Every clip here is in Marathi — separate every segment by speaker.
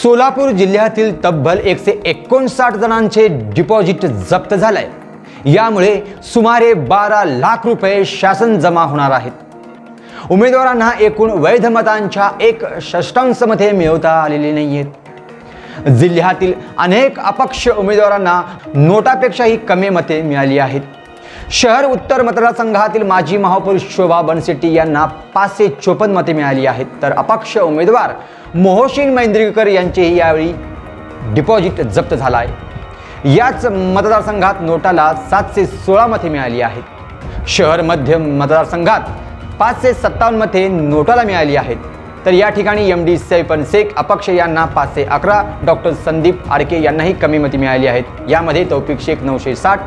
Speaker 1: सोलापूर जिल्ह्यातील तब्बल 159 जणांचे डिपॉझिट जप्त झालंय। यामुळे सुमारे 12 लाख रुपये शासन जमा होणार आहेत। उमेदवारांना एकूण वैध मतांच्या 1/6 मते मिळवता आलेली नाहीयेत। जिल्ह्यातील अनेक अपक्ष उमेदवारांना नोटापेक्षाही कमी मते मिळाली आहेत। शहर उत्तर मतदारसंघातील माजी महापौर शोभा बनशेट्टी यांना 554 मते मिळाली आहेत, तर अपक्ष उमेदवार मोहसिन मैंद्रीकर यांचेही यावेळी डिपॉझिट जप्त झाला आहे। याच मतदारसंघात नोटाला 716 मते मिळाली आहेत। शहर मध्य मतदारसंघात 557 मते नोटाला मिळाली आहेत, तर या ठिकाणी एमडी सैफन शेख अपक्ष यांना 511, डॉक्टर संदीप आडके यांनाही कमी मते मिळाली आहेत। यामध्ये तौफिक शेख 960,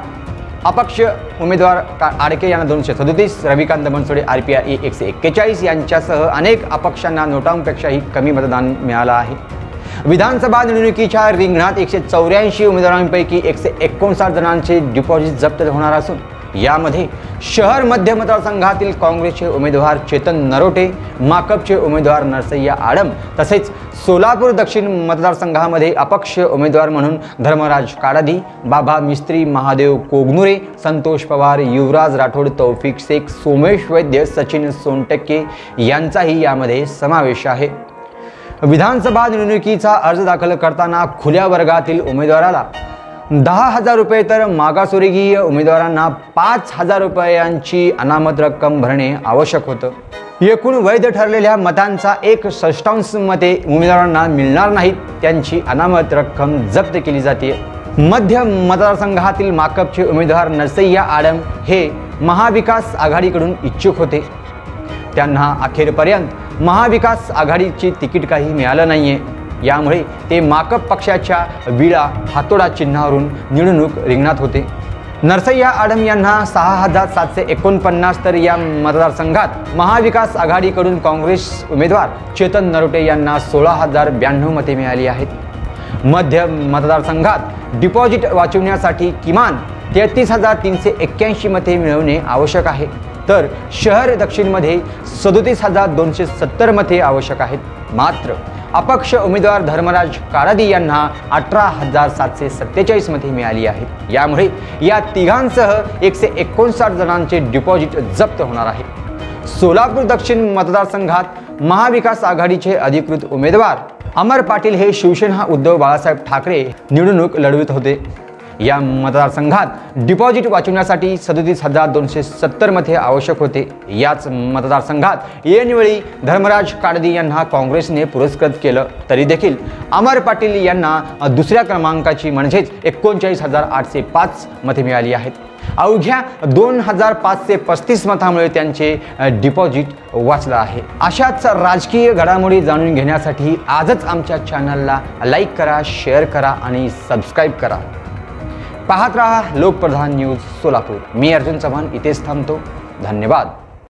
Speaker 1: अपक्ष उमेदवार आडके यांना 237, रविकांत बनसोडे RPI 141 यांच्यासह अनेक अपक्षांना नोटांपेक्षाही कमी मतदान मिळालं आहे। विधानसभा निवडणुकीच्या रिंगणात 184 उमेदवारांपैकी 159 जणांचे डिपॉझिट जप्त होणार असून यामध्ये शहर मध्य मतदारसंघातील काँग्रेसचे उमेदवार चेतन नरोटे, माकपचे उमेदवार नरसय्या आडम तसेच सोलापूर दक्षिण मतदारसंघामध्ये अपक्ष उमेदवार म्हणून धर्मराज काडादी, बाबा मिस्त्री, महादेव कोगनुरे, संतोष पवार, युवराज राठोड, तौफिक शेख, सोमेश वैद्य, सचिन सोनटक्के यांचाही यामध्ये समावेश आहे। विधानसभा निवडणुकीचा अर्ज दाखल करताना खुल्या वर्गातील उमेदवाराला 10,000 रुपये तर मागासवर्गीय उमेदवारांना 5,000 रुपयांची अनामत रक्कम भरणे आवश्यक होतं। एकूण वैध ठरलेल्या मतांचा 1/6 मते उमेदवारांना मिळणार नाहीत, त्यांची अनामत रक्कम जप्त केली जाते। मध्य मतदारसंघातील माकपचे उमेदवार नरसय्या आडम हे महाविकास आघाडीकडून इच्छुक होते। त्यांना अखेरपर्यंत महाविकास आघाडीची तिकीट काही मिळालं नाहीये। यामुळे ते माकप पक्षाच्या विळा हातोडा चिन्हावरून निवडणूक रिंगणात होते। नरसय्या आडम यांना 6,749, तर या मतदारसंघात महाविकास आघाडीकडून काँग्रेस उमेदवार चेतन नरोटे यांना 16,092 मते मिळाली आहेत। मध्य मतदारसंघात डिपॉझिट वाचवण्यासाठी किमान 33,381 मते मिळवणे आवश्यक आहे, तर शहर दक्षिणमध्ये 37,270 मते आवश्यक आहेत। मात्र अपक्ष उमेदवार धर्मराज काडादी यांना 18,747 मते मिळाली आहेत। यामुळे या तिघांसह 159 जणांचे डिपॉझिट जप्त होणार आहे। सोलापूर दक्षिण मतदारसंघात महाविकास आघाडीचे अधिकृत उमेदवार अमर पाटील हे शिवसेना उद्धव बाळासाहेब ठाकरे निवडणूक लढवित होते। या मतदारसंघात डिपॉझिट वाचवण्यासाठी 37,270 मते आवश्यक होते। याच मतदारसंघात ऐनवेळी धर्मराज काडादी यांना काँग्रेसने पुरस्कृत केलं, तरी देखील अमर पाटील यांना दुसऱ्या क्रमांकाची म्हणजेच 39,805 मते मिळाली आहेत। अवघ्या 2,535 मतांमुळे त्यांचे डिपॉझिट वाचलं आहे। अशाच राजकीय घडामोडी जाणून घेण्यासाठी आजच आमच्या चॅनलला लाईक करा, शेअर करा आणि सबस्क्राईब करा। पाहत रहा लोकप्रधान न्यूज सोलापूर। मी अर्जुन चव्हाण इथेच थांबतो। धन्यवाद।